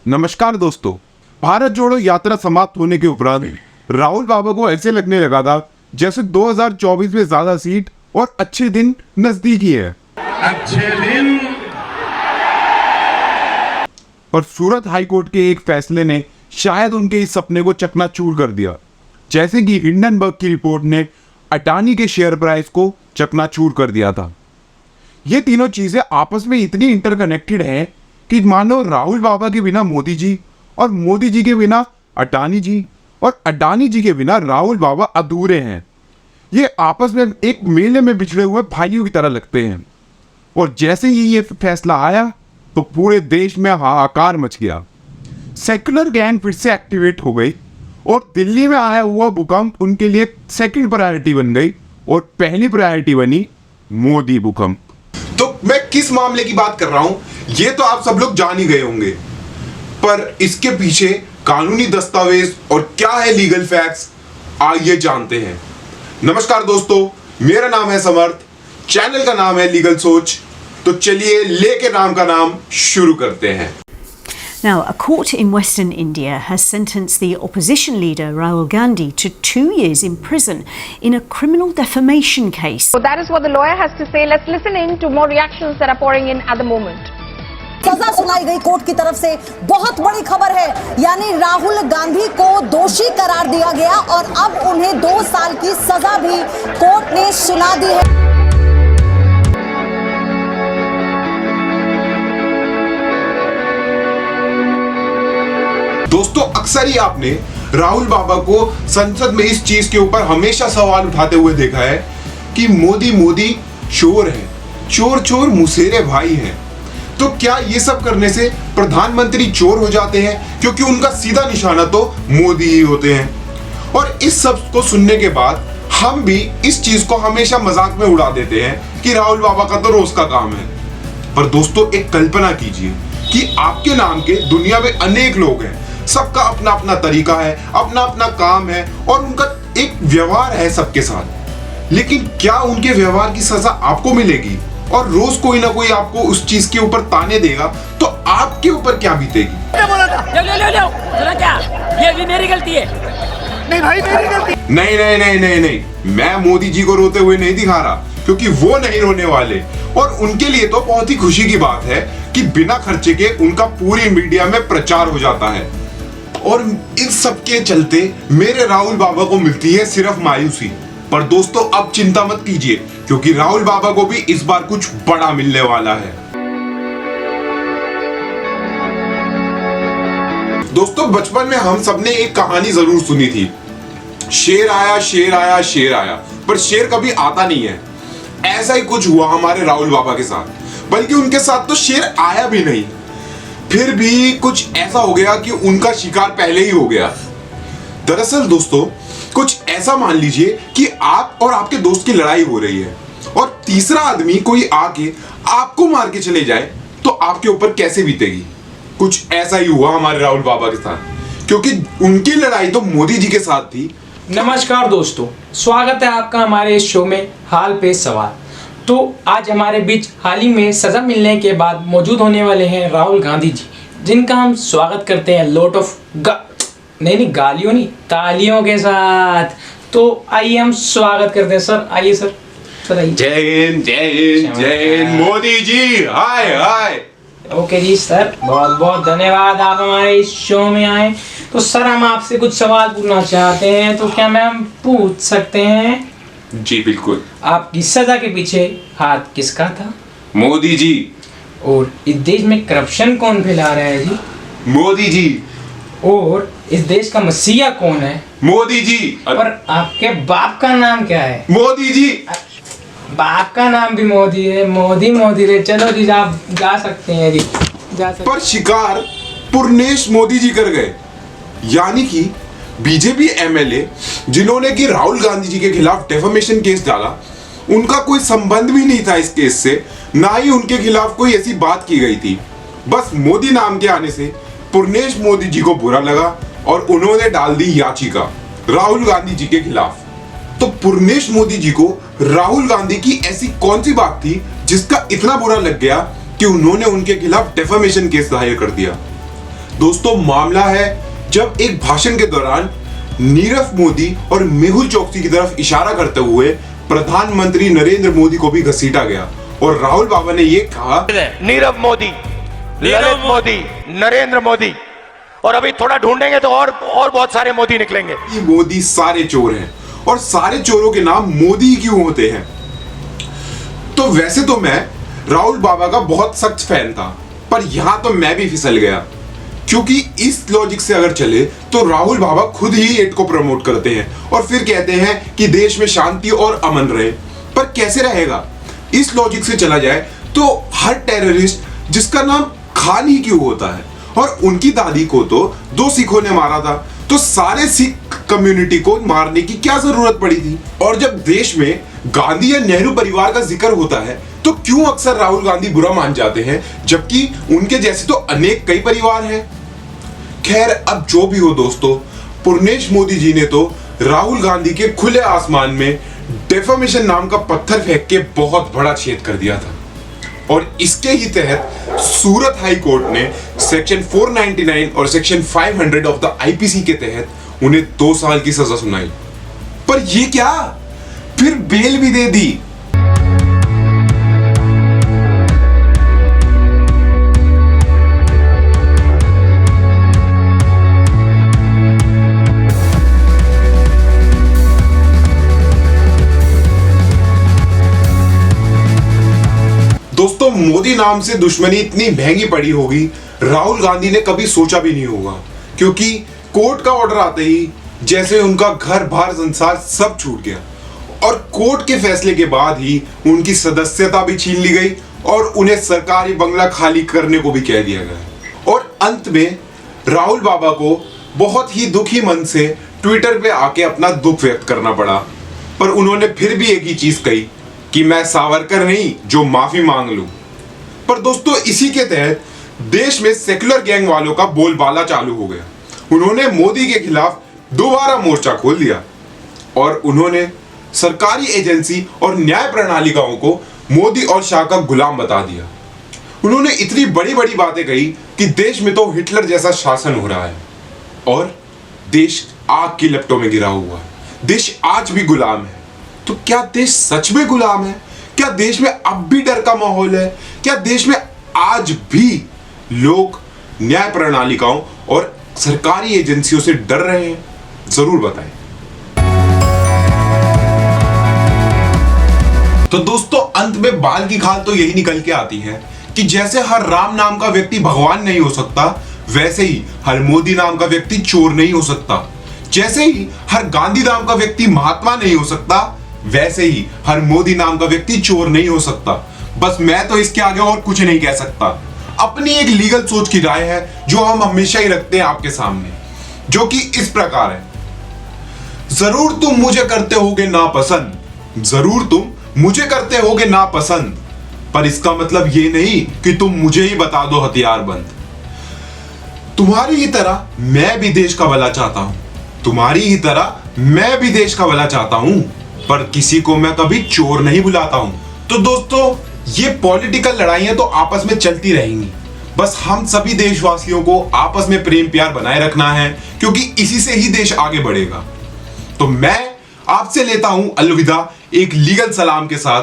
नमस्कार दोस्तों। भारत जोड़ो यात्रा समाप्त होने के उपरांत राहुल बाबा को ऐसे लगने लगा था जैसे 2024 में ज्यादा सीट और अच्छे दिन नजदीक ही है। अच्छे दिन। और सूरत हाईकोर्ट के एक फैसले ने शायद उनके इस सपने को चकनाचूर कर दिया। जैसे कि हिंडनबर्ग की रिपोर्ट ने अडानी के शेयर प्राइस को चकनाचूर कर दिया था। ये तीनों चीजें आपस में इतनी इंटरकनेक्टेड हैं कि मानो राहुल बाबा के बिना मोदी जी और मोदी जी के बिना अडानी जी और अडानी जी के बिना राहुल बाबा अधूरे हैं। ये आपस में एक मेले में बिछड़े हुए भाइयों की तरह लगते हैं। और जैसे ही ये फैसला आया तो पूरे देश में हाहाकार मच गया। सेक्युलर गैंग फिर से एक्टिवेट हो गई और दिल्ली में आया हुआ भूकंप उनके लिए सेकंड प्रायोरिटी बन गई और पहली प्रायोरिटी बनी मोदी भूकंप। तो मैं किस मामले की बात कर रहा हूं ये तो आप सब लोग जान ही गए होंगे, पर इसके पीछे कानूनी दस्तावेज और क्या है लीगल फैक्ट्स, आइए जानते हैं। नमस्कार दोस्तों, मेरा नाम है समर्थ, चैनल का नाम है लीगल सोच। तो चलिए लेके नाम का नाम शुरू करते हैं। Now, a court in Western India has sentenced the opposition leader Rahul Gandhi to 2 years in prison in a criminal defamation case. So that is what the lawyer has to say. Let's listen in to more reactions that are pouring in at the moment. सजा सुनाई गई court की तरफ से। बहुत बड़ी खबर है, यानी राहुल गांधी को दोषी करार दिया गया और अब उन्हें 2 साल की सजा भी कोर्ट ने सुना दी है। दोस्तों, अक्सर ही आपने राहुल बाबा को संसद में इस चीज के ऊपर हमेशा सवाल उठाते हुए देखा है कि मोदी मोदी चोर है, चोर चोर मुसेरे भाई हैं। तो क्या ये सब करने से प्रधानमंत्री चोर हो जाते हैं, क्योंकि उनका सीधा निशाना तो मोदी ही होते हैं। और इस सब को सुनने के बाद हम भी इस चीज को हमेशा मजाक में उड़ा देते हैं कि राहुल बाबा का तो रोज का काम है। पर दोस्तों, एक कल्पना कीजिए कि आपके नाम के दुनिया में अनेक लोग हैं, सबका अपना अपना तरीका है, अपना अपना काम है और उनका एक व्यवहार है सबके साथ। लेकिन क्या उनके व्यवहार की सजा आपको मिलेगी और रोज कोई ना कोई आपको उस चीज के ऊपर ताने देगा, तो आपके ऊपर क्या बीतेगी? ये भी मेरी गलती है। नहीं भाई, मेरी गलती। नहीं नहीं नहीं नहीं नहीं, मैं मोदी जी को रोते हुए नहीं दिखा रहा, क्योंकि वो नहीं रोने वाले। और उनके लिए तो बहुत ही खुशी की बात है कि बिना खर्चे के उनका पूरी मीडिया में प्रचार हो जाता है। और इन सब के चलते मेरे राहुल बाबा को मिलती है सिर्फ मायूसी। पर दोस्तों, अब चिंता मत कीजिए, क्योंकि राहुल बाबा को भी इस बार कुछ बड़ा मिलने वाला है। दोस्तों, बचपन में हम सबने एक कहानी जरूर सुनी थी, शेर आया शेर आया शेर आया, पर शेर कभी आता नहीं है। ऐसा ही कुछ हुआ हमारे राहुल बाबा के साथ, बल्कि उनके साथ तो शेर आया भी नहीं, फिर भी कुछ ऐसा हो गया कि उनका शिकार पहले ही हो गया। दरअसल दोस्तों, कुछ ऐसा मान लीजिए कि आप और आपके दोस्त की लड़ाई हो रही है और तीसरा आदमी कोई आके आपको मार के चले जाए, तो आपके ऊपर कैसे बीतेगी? कुछ ऐसा ही हुआ हमारे राहुल बाबा के साथ, क्योंकि उनकी लड़ाई तो मोदी जी के साथ थी। नमस्कार दोस्तों, स्वागत है आपका हमारे इस शो में हाल पे सवाल। तो आज हमारे बीच हाल ही में सजा मिलने के बाद मौजूद होने वाले हैं राहुल गांधी जी, जिनका हम स्वागत करते हैं लोट ऑफ नहीं गालियों नहीं, तालियों के साथ। तो आइए हम स्वागत करते हैं सर। आइए सर आइए। जय हिंद जय हिंद जय हिंद मोदी जी, हाय हाय। ओके जी सर, बहुत बहुत धन्यवाद आप हमारे इस शो में आए। तो सर, हम आपसे कुछ सवाल पूछना चाहते हैं, तो क्या मैम पूछ सकते हैं? जी बिल्कुल। आपकी सजा के पीछे हाथ किसका था? मोदी जी। और इस देश में करप्शन कौन फैला रहा है जी? मोदी जी। और इस देश का मसीहा कौन है? मोदी जी। और आपके बाप का नाम क्या है? मोदी जी। बाप का नाम भी मोदी है। मोदी मोदी रे। चलो जी, आप जा सकते हैं जी, जा सकते। पर शिकार पुरनेश मोदी जी कर गए, यानी कि बीजेपी एमएलए जिन्होंने कि राहुल गांधी जी के खिलाफ डेफेमेशन केस डाला, उनका कोई संबंध भी नहीं था इस केस से, ना ही उनके खिलाफ कोई ऐसी बात की गई थी। बस मोदी नाम के आने से पुरनेश मोदी जी को बुरा लगा और उन्होंने डाल दी याचिका राहुल गांधी जी के खिलाफ। तो पुरनेश मोदी जी को राहुल गांधी की ऐसी कौन सी बात थी जिसका इतना बुरा लग गया कि उन्होंने उनके खिलाफ डेफेमेशन केस दायर कर दिया? दोस्तों मामला है जब एक भाषण के दौरान नीरव मोदी और मेहुल चोकसी की तरफ इशारा करते हुए प्रधानमंत्री नरेंद्र मोदी को भी घसीटा गया और राहुल बाबा ने ये कहा, नीरव मोदी, ललित मोदी, नरेंद्र मोदी, और अभी थोड़ा ढूंढेंगे तो और बहुत सारे मोदी निकलेंगे। कि मोदी सारे चोर हैं और सारे चोरों के नाम मोदी क्यों होते हैं। तो वैसे तो मैं राहुल बाबा का बहुत सख्त फैन था, पर यहां तो मैं भी फिसल गया, क्योंकि इस लॉजिक से अगर चले तो राहुल बाबा खुद ही एड को प्रमोट करते हैं और फिर कहते हैं कि देश में शांति और अमन रहे। पर कैसे रहेगा? इस लॉजिक से चला जाए तो हर टेररिस्ट जिसका नाम खान ही क्यों होता है, और उनकी दादी को तो 2 सिखों ने मारा था, तो सारे सिख कम्युनिटी को मारने की क्या जरूरत पड़ी थी। और जब देश में गांधी या नेहरू परिवार का जिक्र होता है तो क्यों अक्सर राहुल गांधी बुरा मान जाते हैं, जबकि उनके जैसे तो अनेक कई परिवार हैं। खैर, अब जो भी हो दोस्तों, पूर्णेश मोदी जी ने तो राहुल गांधी के खुले आसमान में डेफामेशन नाम का पत्थर फेंक के बहुत बड़ा छेद कर दिया था, और इसके ही तहत सूरत हाई कोर्ट ने सेक्शन 499 और सेक्शन 500 ऑफ द आईपीसी के तहत उन्हें 2 साल की सजा सुनाई। पर ये क्या, फिर बेल भी दे दी। दोस्तों, मोदी नाम से दुश्मनी इतनी महंगी पड़ी होगी, राहुल गांधी ने कभी सोचा भी नहीं होगा, क्योंकि कोर्ट का ऑर्डर आते ही जैसे उनका घर बार संसार सब छूट गया, और कोर्ट के फैसले के बाद ही उनकी सदस्यता भी छीन ली गई और उन्हें सरकारी बंगला खाली करने को भी कह दिया गया। और अंत में राहुल बाबा को बहुत ही दुखी मन से ट्विटर पे आके अपना दुख व्यक्त करना पड़ा, पर उन्होंने फिर भी एक ही चीज कही कि मैं सावरकर नहीं जो माफी मांग लूं। पर दोस्तों, इसी के तहत देश में सेक्युलर गैंग वालों का बोलबाला चालू हो गया। उन्होंने मोदी के खिलाफ दोबारा मोर्चा खोल दिया और उन्होंने सरकारी एजेंसी और न्याय प्रणालिकाओं को मोदी और शाह का गुलाम बता दिया। उन्होंने इतनी बड़ी बड़ी बातें कही कि देश में तो हिटलर जैसा शासन हो रहा है और देश आग की लपटों में गिरा हुआ है, देश आज भी गुलाम है। तो क्या देश सच में गुलाम है? क्या देश में अब भी डर का माहौल है? क्या देश में आज भी लोग न्याय प्रणालिकाओं और सरकारी एजेंसियों से डर रहे हैं? जरूर बताएं। तो दोस्तों, अंत में बाल की खाल तो यही निकल के आती है कि जैसे हर राम नाम का व्यक्ति भगवान नहीं हो सकता, वैसे ही हर मोदी नाम का व्यक्ति चोर नहीं हो सकता। जैसे ही हर गांधी नाम का व्यक्ति महात्मा नहीं हो सकता, वैसे ही हर मोदी नाम का व्यक्ति चोर नहीं हो सकता। बस मैं तो इसके आगे और कुछ नहीं कह सकता। अपनी एक लीगल सोच की राय है जो हम हमेशा ही रखते हैं आपके सामने, जो कि इस प्रकार है। जरूर तुम मुझे करते होगे नापसंद, जरूर तुम मुझे करते होगे नापसंद, पर इसका मतलब ये नहीं कि तुम मुझे ही बता दो हथियारबंद। तुम्हारी ही तरह मैं भी देश का भला चाहता हूं, तुम्हारी ही तरह मैं भी देश का भला चाहता हूं, पर किसी को मैं कभी चोर नहीं बुलाता हूं। तो दोस्तों, ये पॉलिटिकल लड़ाइयां तो आपस में चलती रहेंगी, बस हम सभी देशवासियों को आपस में प्रेम प्यार बनाए रखना है, क्योंकि इसी से ही देश आगे बढ़ेगा। तो मैं आपसे लेता हूं अलविदा एक लीगल सलाम के साथ।